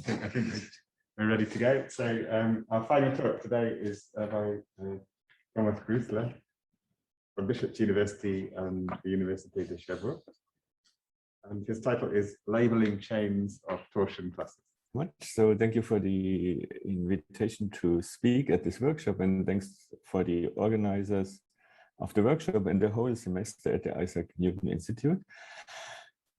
I think we're ready to go. So our final talk today is by Prof. Brüstle from Bishop's University and the Université de Sherbrooke. And his title is Labeling Chains of Torsion Classes. So thank you for the invitation to speak at this workshop, and thanks for the organizers of the workshop and the whole semester at the Isaac Newton Institute.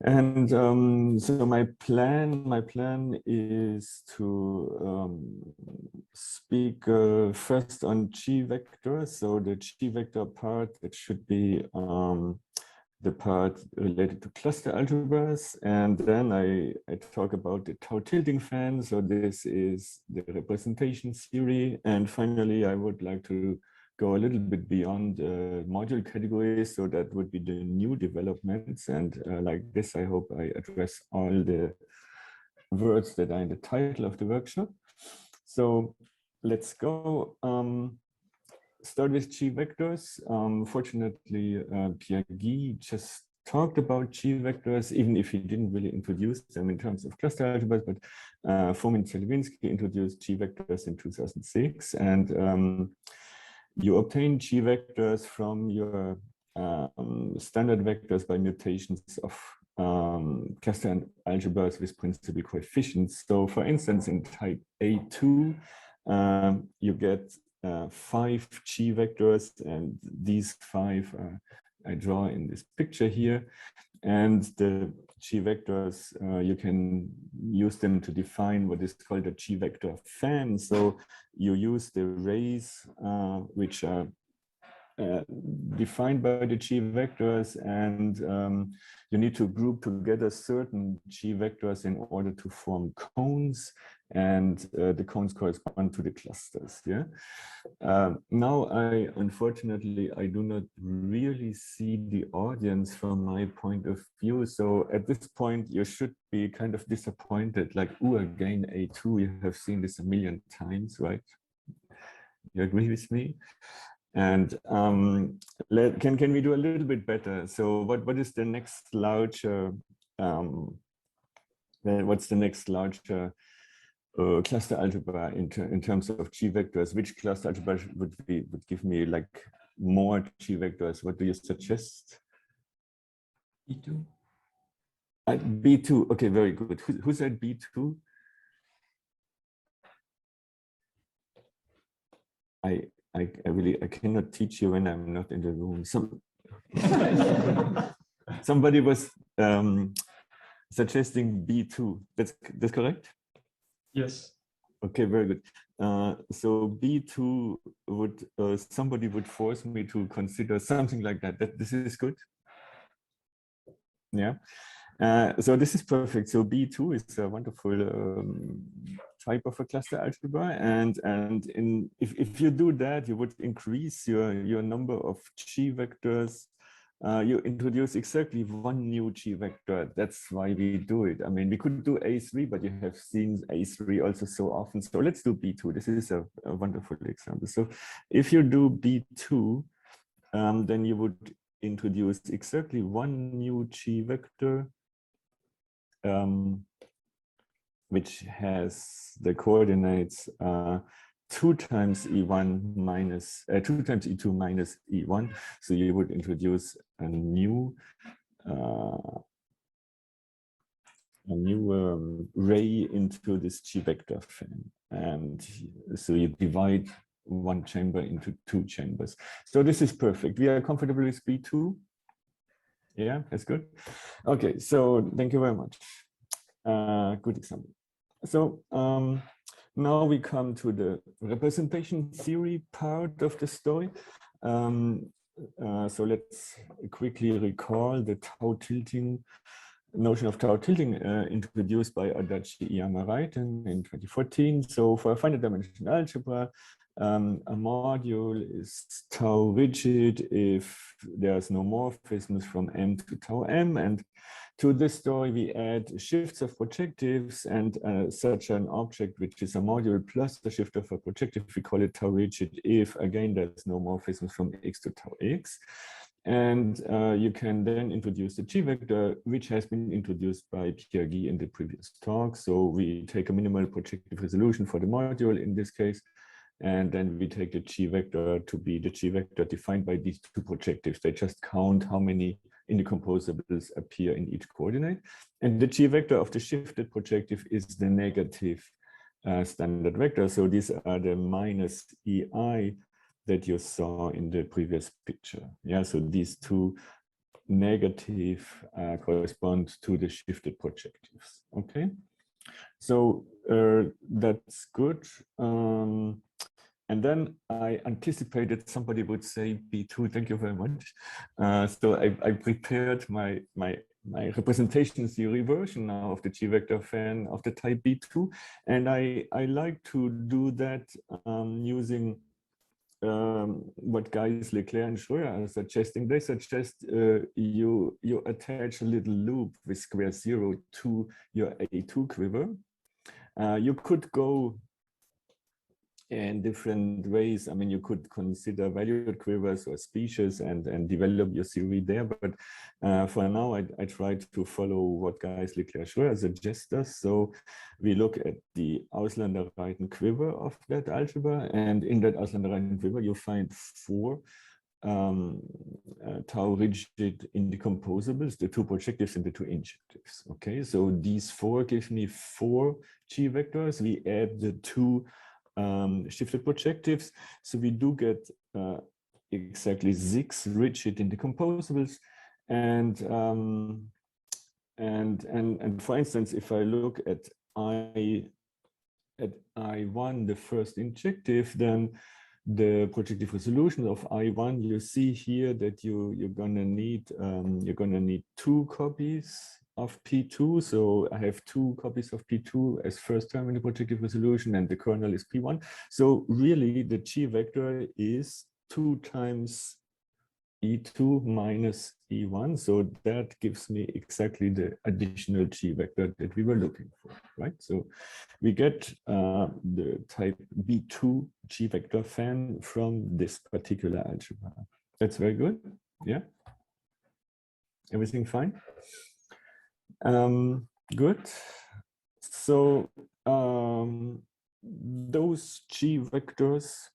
And so my plan is to speak first on G vectors. So the G vector part, that should be the part related to cluster algebras, and then I talk about the tau tilting fan. So this is the representation theory, and finally I would like to go a little bit beyond module categories. So that would be the new developments, and like this I hope I address all the words that are in the title of the workshop. So let's go. Start with G vectors. Fortunately, Pierre Guy just talked about G vectors, even if he didn't really introduce them in terms of cluster algebras, but Fomin-Celibinsky introduced G vectors in 2006, and you obtain G vectors from your standard vectors by mutations of cluster algebras with principal coefficients. So for instance, in type A2, you get 5 G vectors, and these 5 I draw in this picture here. And the G vectors, you can use them to define what is called a G vector fan. So you use the rays which are defined by the G vectors, and you need to group together certain G vectors in order to form cones, and the cones correspond to the clusters. Yeah. Now unfortunately I do not really see the audience from my point of view. So at this point you should be kind of disappointed, like, oh, again A2, you have seen this a million times, right? You agree with me? And can we do a little bit better? So what is the next larger what's the next larger cluster algebra in terms of G vectors? Which cluster algebra would give me like more G vectors? What do you suggest? B2. B2. Okay, very good. Who said B2? I cannot teach you when I'm not in the room. Somebody was suggesting B2. That's correct? Yes. Okay, very good. So B2 would somebody would force me to consider something like that. This is good. Yeah. So this is perfect. So B2 is a wonderful type of a cluster algebra, and if you do that, you would increase your number of G vectors. You introduce exactly one new G vector. That's why we do it. I mean, we could do A3, but you have seen A3 also so often. So let's do B2. This is a wonderful example. So if you do B2, then you would introduce exactly one new G vector, which has the coordinates 2 times E1 minus 2 times E2 minus E1. So you would introduce a new ray into this G vector fan, and so you divide one chamber into 2 chambers. So this is perfect. We are comfortable with B2. Yeah, that's good. Okay, so thank you very much. Good example. So now we come to the representation theory part of the story. So let's quickly recall the tau tilting notion of tau tilting introduced by Adachi Iyama-Raiten in 2014. So for a finite dimensional algebra, a module is tau rigid if there's no morphisms from M to tau M, and to this story we add shifts of projectives, and such an object which is a module plus the shift of a projective, we call it tau rigid if again there's no morphisms from X to tau X. And you can then introduce the G vector, which has been introduced by Pierre Guy in the previous talk. So we take a minimal projective resolution for the module in this case, and then we take the G vector to be the G vector defined by these two projectives. They just count how many indecomposables appear in each coordinate. And the G vector of the shifted projective is the negative standard vector. So these are the minus EI that you saw in the previous picture. Yeah, so these two negative correspond to the shifted projectives. Okay, so that's good. And then I anticipated somebody would say B2. Thank you very much. So I prepared my representation theory version now of the G vector fan of the type B2, and I like to do that using what guys Leclerc and Schröer are suggesting. They suggest you attach a little loop with square 0 to your A2 quiver. You could go in different ways. I mean, you could consider valued quivers or species and develop your theory there. But for now, I tried to follow what guys Leclerc Schröer suggest us. So we look at the Ausländerreiten quiver of that algebra. And in that Ausländerreiten quiver, you find 4 tau rigid indecomposables, the 2 projectives and the 2 injectives. Okay, so these 4 give me 4 G vectors. We add the 2 shifted projectives, so we do get exactly 6 rigid indecomposables, and for instance, if I look at I1, the first injective, then the projective resolution of I1, you see here that you're gonna need 2 copies of P2. So I have 2 copies of P2 as first term in the projective resolution, and the kernel is P1. So really the G vector is 2 times E2 minus E1. So that gives me exactly the additional G vector that we were looking for, right? So we get the type B2 G vector fan from this particular algebra. That's very good. Yeah. Everything fine? Good. So those G vectors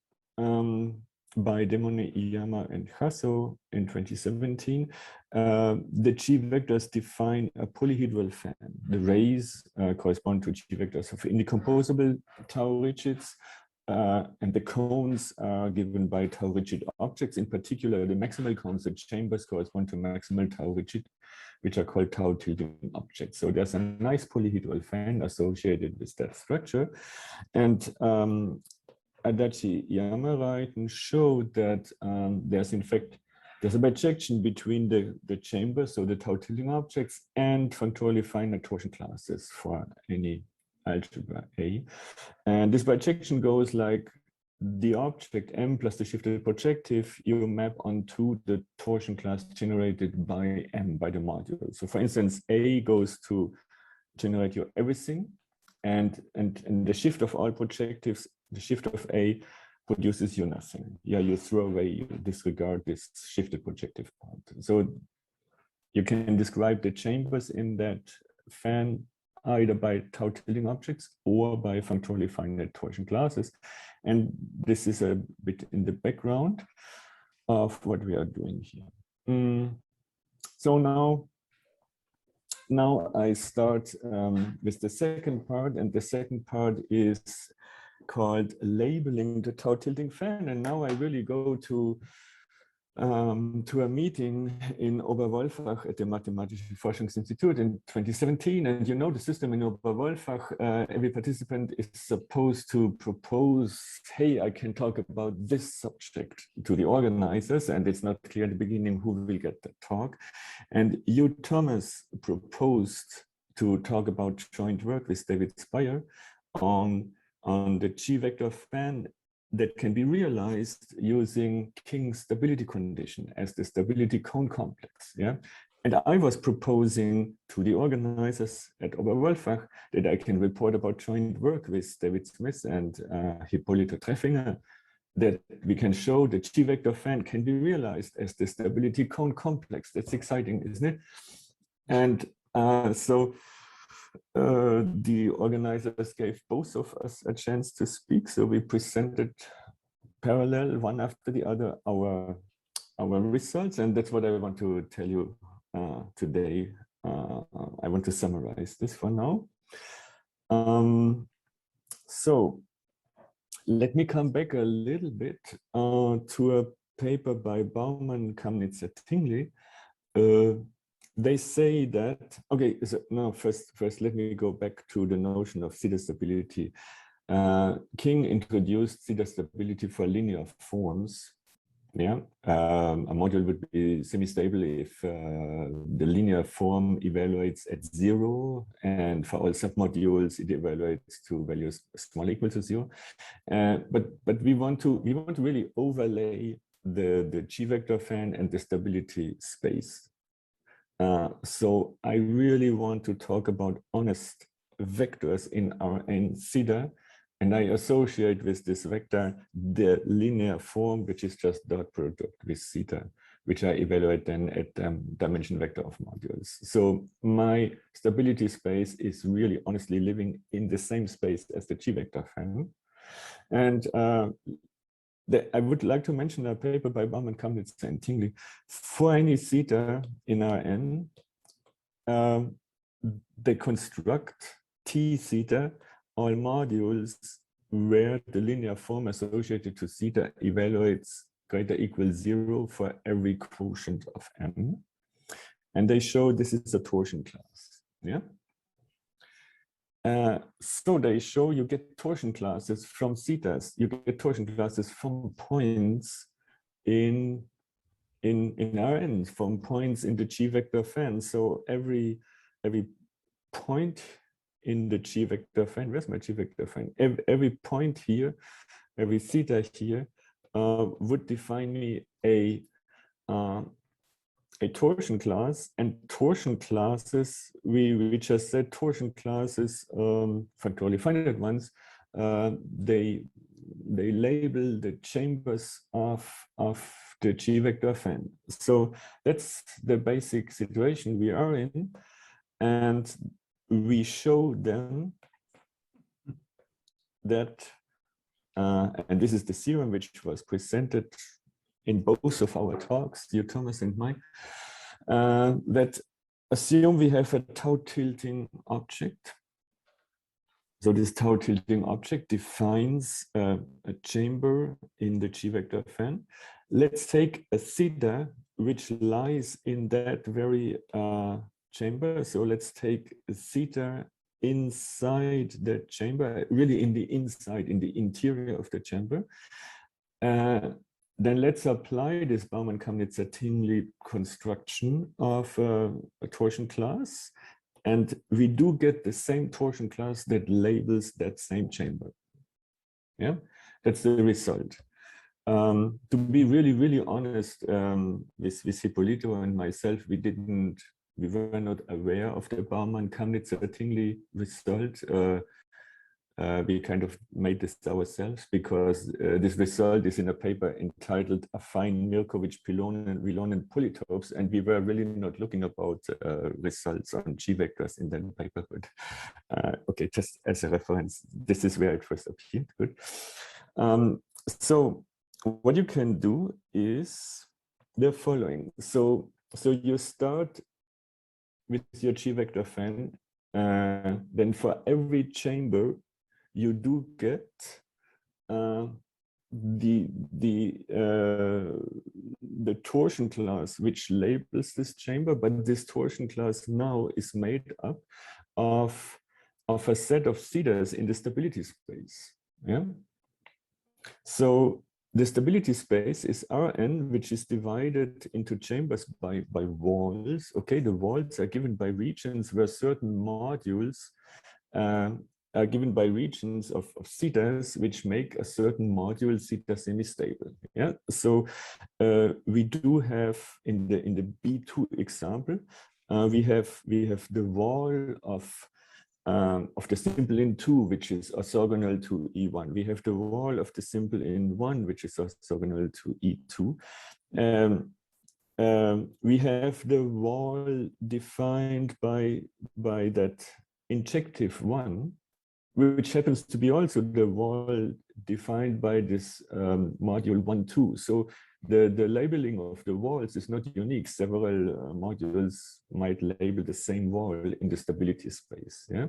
by Demone, Iyama, and Hasso in 2017, the G vectors define a polyhedral fan. The rays correspond to G vectors of indecomposable tau rigids, and the cones are given by tau rigid objects. In particular, the maximal cones, the chambers, correspond to maximal tau rigid, which are called tau tilting objects. So there's a nice polyhedral fan associated with that structure. And Adachi Yamaraiten showed that there's a bijection between the chambers, so the tau tilting objects, and functorally finite torsion classes for any algebra A. And this bijection goes like the object M plus the shifted projective you map onto the torsion class generated by M, by the module. So for instance, A goes to generate your everything, and the shift of all projectives, the shift of A produces you nothing. Yeah, you throw away, you disregard this shifted projective part. So you can describe the chambers in that fan either by tau tilting objects or by functorally finite torsion classes. And this is a bit in the background of what we are doing here. So now I start with the second part, and the second part is called labeling the tau tilting fan. And now I really go to a meeting in Oberwolfach at the Mathematische Forschungsinstitut in 2017. And you know the system in Oberwolfach, every participant is supposed to propose, hey, I can talk about this subject to the organizers, and it's not clear at the beginning who will get the talk. And you, Thomas, proposed to talk about joint work with David Speyer on the G vector fan that can be realized using King's stability condition as the stability cone complex. Yeah, and I was proposing to the organizers at Oberwolfach that I can report about joint work with David Smith and Hippolyto Treffinger that we can show the G vector fan can be realized as the stability cone complex. That's exciting, isn't it? And so the organizers gave both of us a chance to speak. So we presented parallel, one after the other, our results. And that's what I want to tell you today. I want to summarize this for now. So let me come back a little bit to a paper by Baumann, Kamnitzer, Tingley. They say that, okay, so no, first let me go back to the notion of zeta stability. King introduced zeta stability for linear forms. Yeah, a module would be semi-stable if the linear form evaluates at 0, and for all submodules it evaluates to values small equal to 0. But we want to really overlay the G vector fan and the stability space. So I really want to talk about honest vectors in Rn zeta. And I associate with this vector the linear form, which is just dot product with zeta, which I evaluate then at dimension vector of modules. So my stability space is really honestly living in the same space as the G vector fan. And I would like to mention a paper by Baumann, Kamnitzer, and Tingley. For any zeta in Rn, they construct T zeta all modules where the linear form associated to zeta evaluates greater equal 0 for every quotient of M. And they show this is a torsion class. Yeah. So they show you get torsion classes from zetas. You get torsion classes from points in Rn, from points in the G vector fan. So every point in the G vector fan, where's my G vector fan? Every point here, every zeta here would define me a torsion class. And torsion classes, we just said torsion classes, factorially finite ones, they label the chambers of the G vector fan. So that's the basic situation we are in. And we show them that, and this is the theorem which was presented in both of our talks, you Thomas and Mike, that assume we have a tau tilting object. So this tau tilting object defines a chamber in the G vector fan. Let's take a zeta which lies in that very chamber. So let's take a zeta inside the chamber, really in the inside, in the interior of the chamber. Then let's apply this Baumann-Kamnitzer-Tingley construction of a torsion class. And we do get the same torsion class that labels that same chamber. Yeah, that's the result. To be really, really honest, with Hippolito and myself, we were not aware of the Baumann-Kamnitzer-Tingley result. We kind of made this ourselves because this result is in a paper entitled Affine Milkovich-Vilonen polytopes, and we were really not looking about results on G vectors in that paper. But okay, just as a reference, this is where it first appeared. Good. So what you can do is the following. So you start with your G vector fan, then for every chamber you do get the torsion class which labels this chamber, but this torsion class now is made up of a set of zetas in the stability space. Yeah. So the stability space is Rn, which is divided into chambers by walls. Okay, the walls are given by regions where certain modules are given by regions of zetas, which make a certain module zeta semi-stable. Yeah, so we do have in the B2 example, we have the wall of of the simple in 2, which is orthogonal to E1. We have the wall of the simple in 1, which is orthogonal to E2. We have the wall defined by that injective 1, which happens to be also the wall defined by this module 1, 2. So the labeling of the walls is not unique. Several modules might label the same wall in the stability space. Yeah,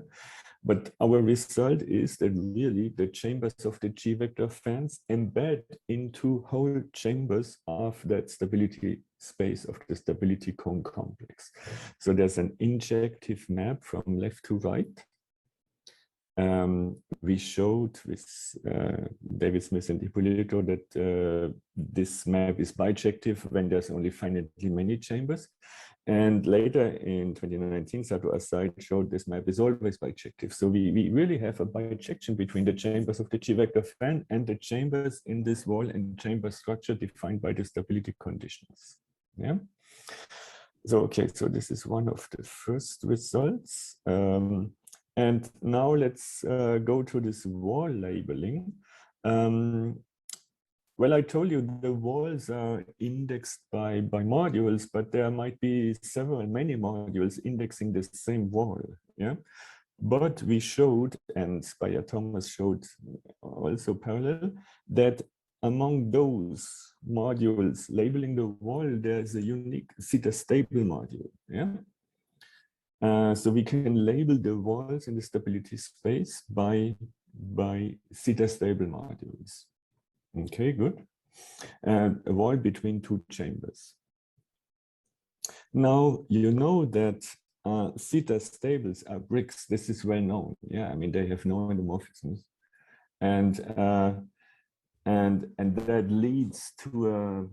but our result is that really the chambers of the G vector fans embed into whole chambers of that stability space of the stability cone complex. So there's an injective map from left to right. We showed with David Smith and Ippolito that this map is bijective when there's only finitely many chambers. And later in 2019, Sato Asai showed this map is always bijective. So we really have a bijection between the chambers of the G vector fan and the chambers in this wall and chamber structure defined by the stability conditions. Yeah. So, okay, so this is one of the first results. And now let's go to this wall labeling. Well, I told you the walls are indexed by modules, but there might be many modules indexing the same wall. Yeah, but we showed, and Speyer Thomas showed also parallel, that among those modules labeling the wall, there's a unique zeta stable module. Yeah. So we can label the walls in the stability space by zeta stable modules. Okay, good. And a wall between 2 chambers. Now, you know that zeta stables are bricks. This is well known. Yeah, I mean, they have no endomorphisms. And that leads to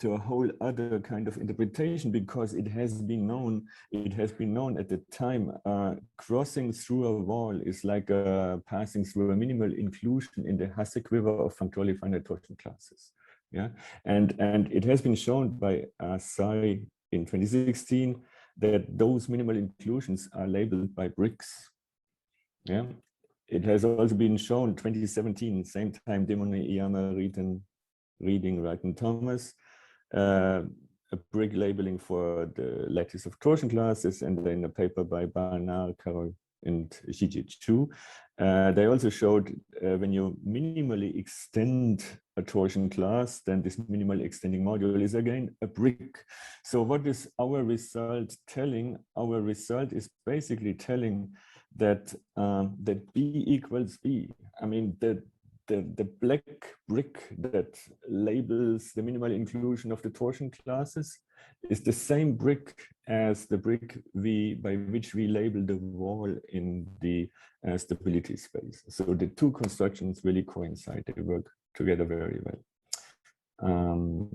a whole other kind of interpretation, because it has been known at the time, crossing through a wall is like passing through a minimal inclusion in the Hasse quiver of functorally finite torsion classes. Yeah, and it has been shown by Asai in 2016 that those minimal inclusions are labeled by bricks. Yeah, it has also been shown 2017, same time, Demone, Iyama, Reading, Wright, and Thomas, a brick labeling for the lattice of torsion classes, and then a paper by Barnard, Carol, and Xiji Chu. They also showed when you minimally extend a torsion class, then this minimal extending module is again a brick. So what is our result telling? Our result is basically telling that that B equals B. I mean, the black brick that labels the minimal inclusion of the torsion classes is the same brick as the brick by which we label the wall in the stability space. So the 2 constructions really coincide. They work together very well.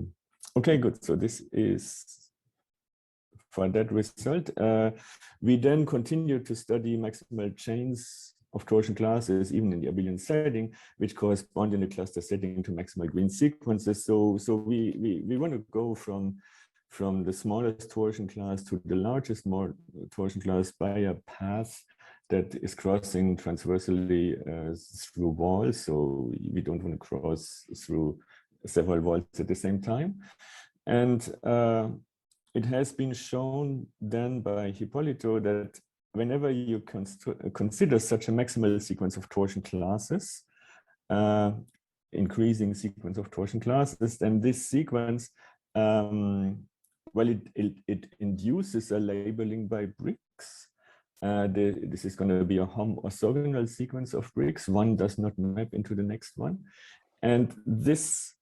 Okay, good. So this is for that result. We then continue to study maximal chains of torsion classes, even in the abelian setting, which correspond in the cluster setting to maximal green sequences. So we want to go from the smallest torsion class to the largest torsion class by a path that is crossing transversally through walls. So we don't want to cross through several walls at the same time. And it has been shown then by Hipólito that whenever you consider such a maximal sequence of torsion classes, increasing sequence of torsion classes, then this sequence, well, it induces a labeling by bricks. This is going to be a orthogonal sequence of bricks. One does not map into the next one. And this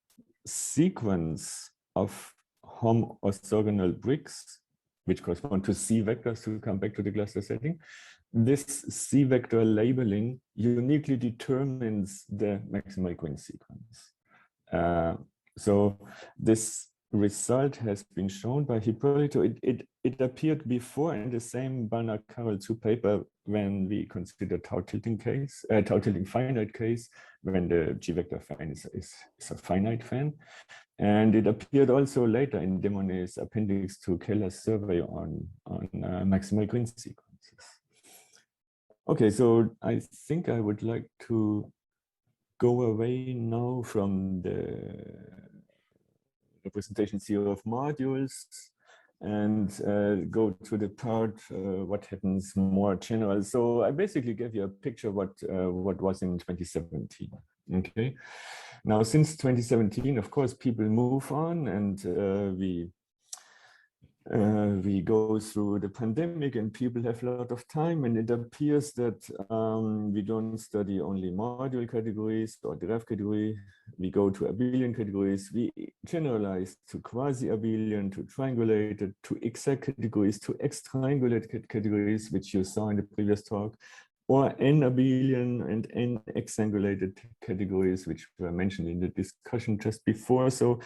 sequence of orthogonal bricks, which correspond to C vectors, to come back to the cluster setting, this C vector labeling uniquely determines the maximal green sequence. So this result has been shown by Hipólito. It appeared before in the same Barnard-CARW02 paper when we consider tau tilting finite case, when the G vector fan is a finite fan. And it appeared also later in Demonet's appendix to Keller's survey on maximal green sequences. Okay, so I think I would like to go away now from the representation theory of modules and go to the part what happens more general. So I basically gave you a picture what was in 2017. Okay, now since 2017, of course, people move on, and we go through the pandemic and people have a lot of time, and it appears that we don't study only module categories or graph category. We go to abelian categories. We generalize to quasi-abelian, to triangulated, to exact categories, to x-triangulated categories, which you saw in the previous talk, or n-abelian and n-exangulated categories, which were mentioned in the discussion just before. So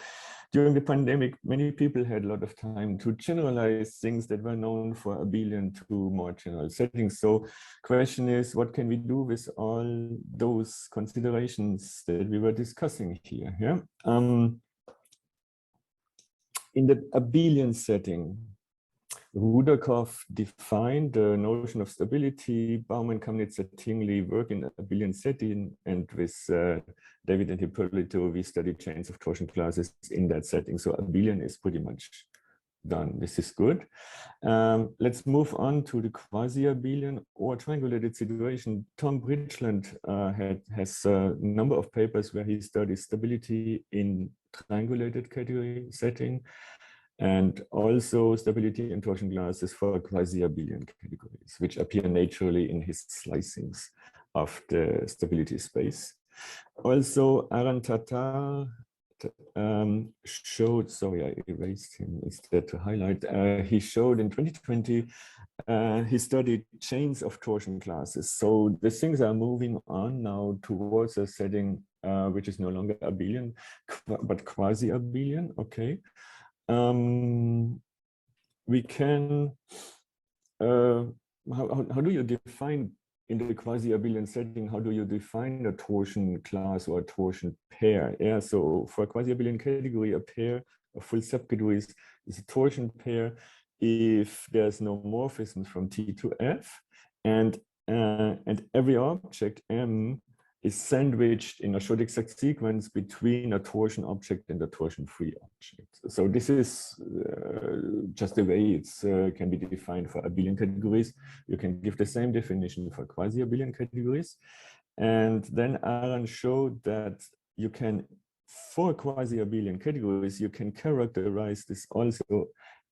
during the pandemic, many people had a lot of time to generalize things that were known for abelian to more general settings. So question is, what can we do with all those considerations that we were discussing here? Yeah. In the abelian setting, Rudakov defined the notion of stability. Bauman, Kamnitzer, Tingley work in abelian setting, and with David and Hippolyto, we study chains of torsion classes in that setting. So abelian is pretty much done. This is good. Let's move on to the quasi-abelian or triangulated situation. Tom Bridgeland has a number of papers where he studies stability in triangulated category setting, and also stability in torsion classes for quasi-abelian categories, which appear naturally in his slicings of the stability space. Also, Aran Tatar showed, sorry, I erased him instead to highlight, he showed in 2020, he studied chains of torsion classes. So the things are moving on now towards a setting which is no longer abelian, but quasi-abelian, okay. We can, how do you define in the quasi-abelian setting, how do you define a torsion class or a torsion pair? Yeah, so for a quasi-abelian category, a pair of full subcategories is a torsion pair if there's no morphism from T to F, and every object M is sandwiched in a short exact sequence between a torsion object and a torsion-free object. So this is just the way it can be defined for abelian categories. You can give the same definition for quasi-abelian categories. And then Aran showed that you can, for quasi-abelian categories, you can characterize this also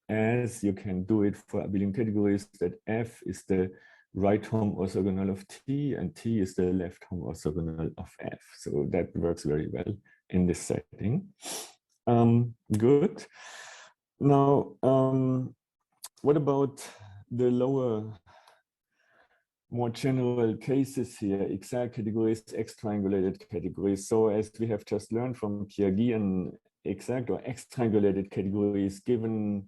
as you can do it for abelian categories, that F is the right home orthogonal of T and T is the left home orthogonal of F. So that works very well in this setting. Good. Now, what about the lower, more general cases here, exact categories, X-triangulated categories? So as we have just learned from Piaget, exact or X-triangulated categories given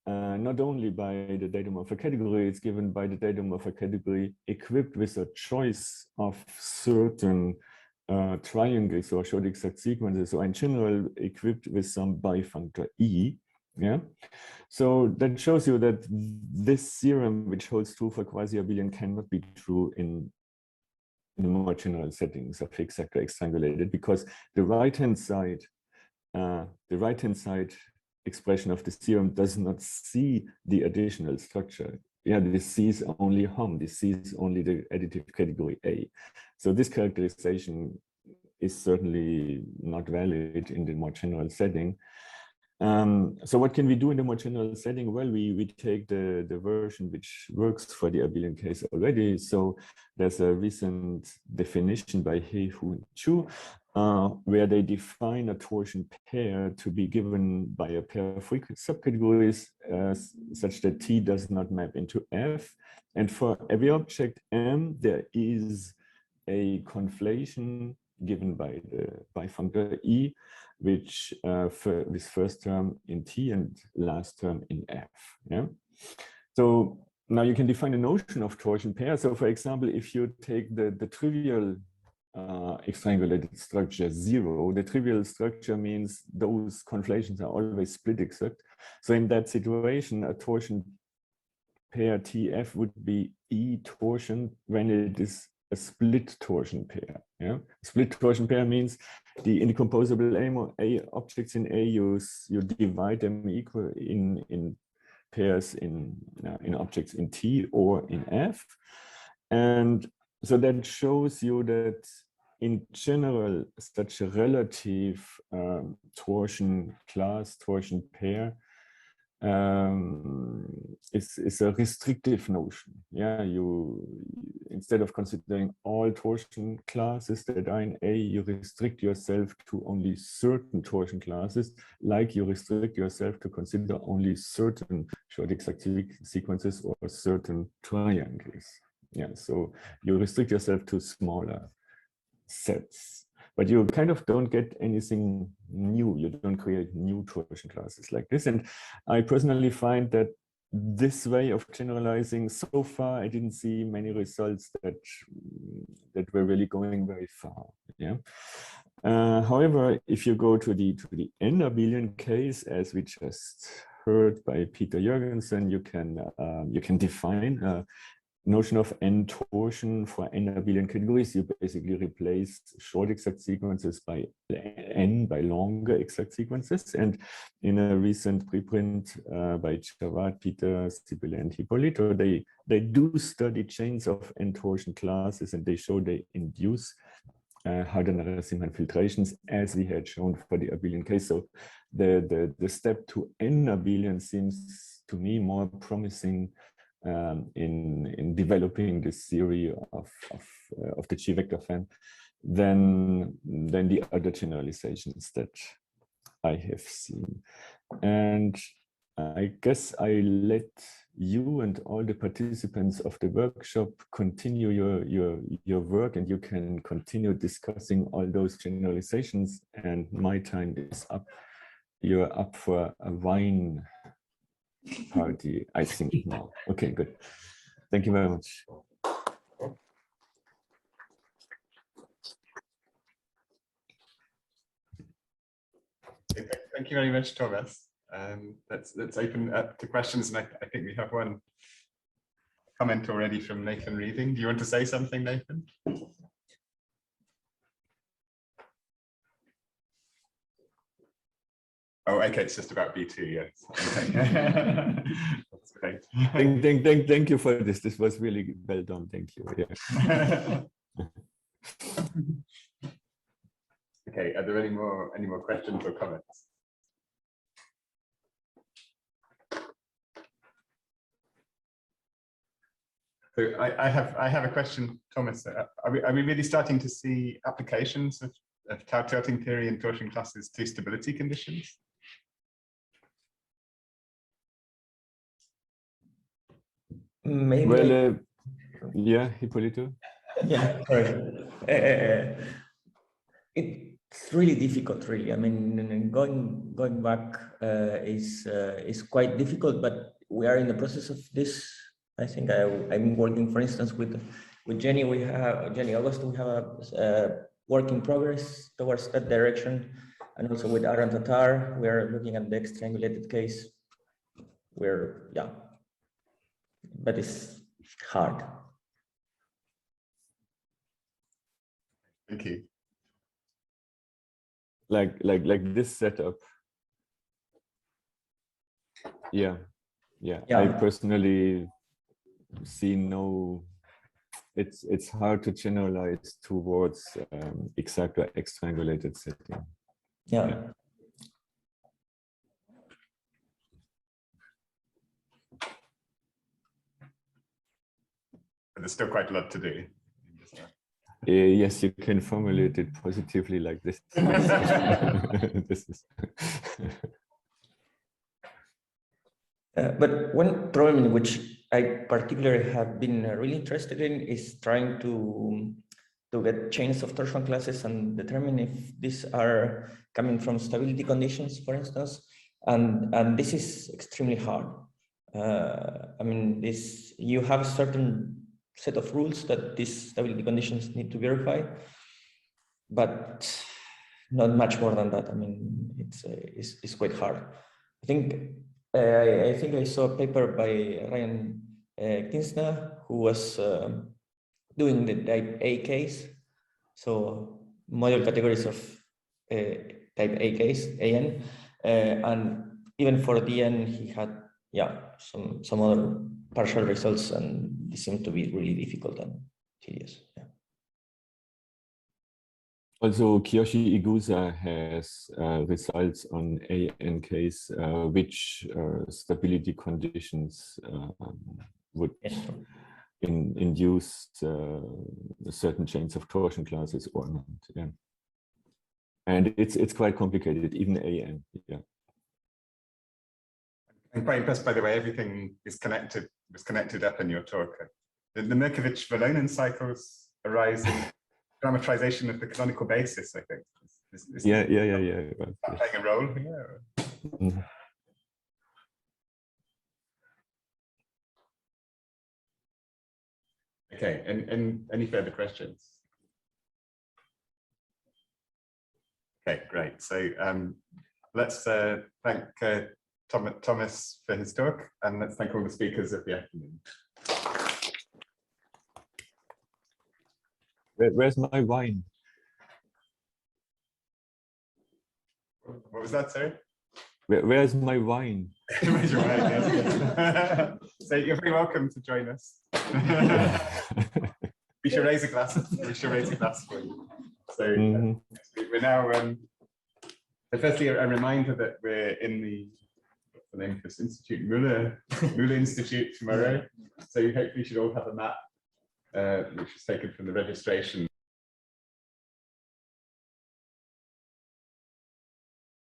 not only by the datum of a category, it's given by the datum of a category equipped with a choice of certain triangles or short exact sequences, or in general equipped with some bifunctor E. Yeah, so that shows you that this theorem, which holds true for quasi-abelian, cannot be true in the more general settings of exact or X-triangulated, because the right-hand side expression of the theorem does not see the additional structure. Yeah, this sees only hom, this sees only the additive category A. So this characterization is certainly not valid in the more general setting. So what can we do in the more general setting? Well, we take the version which works for the abelian case already. So there's a recent definition by Hei-Hoon Chu, where they define a torsion pair to be given by a pair of frequent subcategories such that T does not map into F. And for every object M, there is a conflation given by the bifunctor E, which with first term in T and last term in F. Yeah. So now you can define a notion of torsion pair. So for example, if you take the trivial X-triangulated structure 0, the trivial structure means those conflations are always split exact. So in that situation, a torsion pair TF would be E torsion when it is a split torsion pair. Yeah, split torsion pair means the indecomposable A objects in A, you divide them equal in pairs in objects in T or in F, and so that shows you that in general such a relative torsion class, torsion pair is a restrictive notion. Yeah, you instead of considering all torsion classes that are in A, you restrict yourself to only certain torsion classes, like you restrict yourself to consider only certain short exact sequences or certain triangles. Yeah, so you restrict yourself to smaller sets, but you kind of don't get anything new. You don't create new torsion classes like this. And I personally find that this way of generalizing, so far, I didn't see many results that were really going very far. Yeah. However, if you go to the n abelian case, as we just heard by Peter Jürgensen, you can define notion of n torsion for n abelian categories. You basically replace short exact sequences by n by longer exact sequences. And in a recent preprint by Javad, Peter, Sibylle, and Hippolito, they do study chains of n torsion classes, and they show they induce Harder-Narasimhan filtrations, as we had shown for the abelian case. So the step to n abelian seems to me more promising in developing this theory of the G vector fan than the other generalizations that I have seen. And I guess I let you and all the participants of the workshop continue your work, and you can continue discussing all those generalizations, and my time is up. You're up for a wine party, I think now. Okay, good. Thank you very much. Thank you very much, Thomas. Let's open up to questions, and I think we have one comment already from Nathan Reading. Do you want to say something, Nathan? Oh, okay, it's just about B2, yes. Okay. That's great. Thank you for this. This was really well done. Thank you. Yeah. Okay, are there any more questions or comments? So I have a question, Thomas. Are we really starting to see applications of tau tilting theory and torsion classes to stability conditions? Maybe. Well, yeah, Hippolito. Yeah, sorry. It's really difficult, really. I mean, going back is quite difficult, but we are in the process of this. I think I'm working, for instance, with Jenny. We have Jenny August. We have a work in progress towards that direction, and also with Aran Tatar, we are looking at the triangulated case. But it's hard. Thank you. Like this setup. Yeah. I personally see no. It's hard to generalize towards exact or X-triangulated setting. Yeah. But there's still quite a lot to do. Yes, you can formulate it positively like this. This is but one problem in which I particularly have been really interested in is trying to get chains of torsion classes and determine if these are coming from stability conditions, for instance, and this is extremely hard. I mean, you have a certain set of rules that these stability conditions need to verify, but not much more than that. I mean, it's quite hard. I think I saw a paper by Ryan Kinsner, who was doing the type A case. So model categories of type A case, AN, and even for DN, he had some other partial results, and they seem to be really difficult and tedious. Yeah. Also, Kiyoshi Igusa has results on AN case, which stability conditions would induce certain chains of torsion classes or not. Yeah. And it's quite complicated, even AN. Yeah. I'm quite impressed by the way everything was connected up in your talk. The Merkovich-Valonin cycles arise in parametrization of the canonical basis, I think. Yeah. Playing a role here. Mm. Okay, and any further questions? Okay, great. So let's thank Thomas for his talk, and let's thank all the speakers of the afternoon. Where's my wine? What was that, sorry? Where's my wine? Where's your wine? Yes. So you're very welcome to join us. We should raise a glass. We should raise a glass for you. So we're now. So firstly, a reminder that we're in the name of this institute, Müller Institute tomorrow. So you hopefully should all have a map, which was taken from the registration.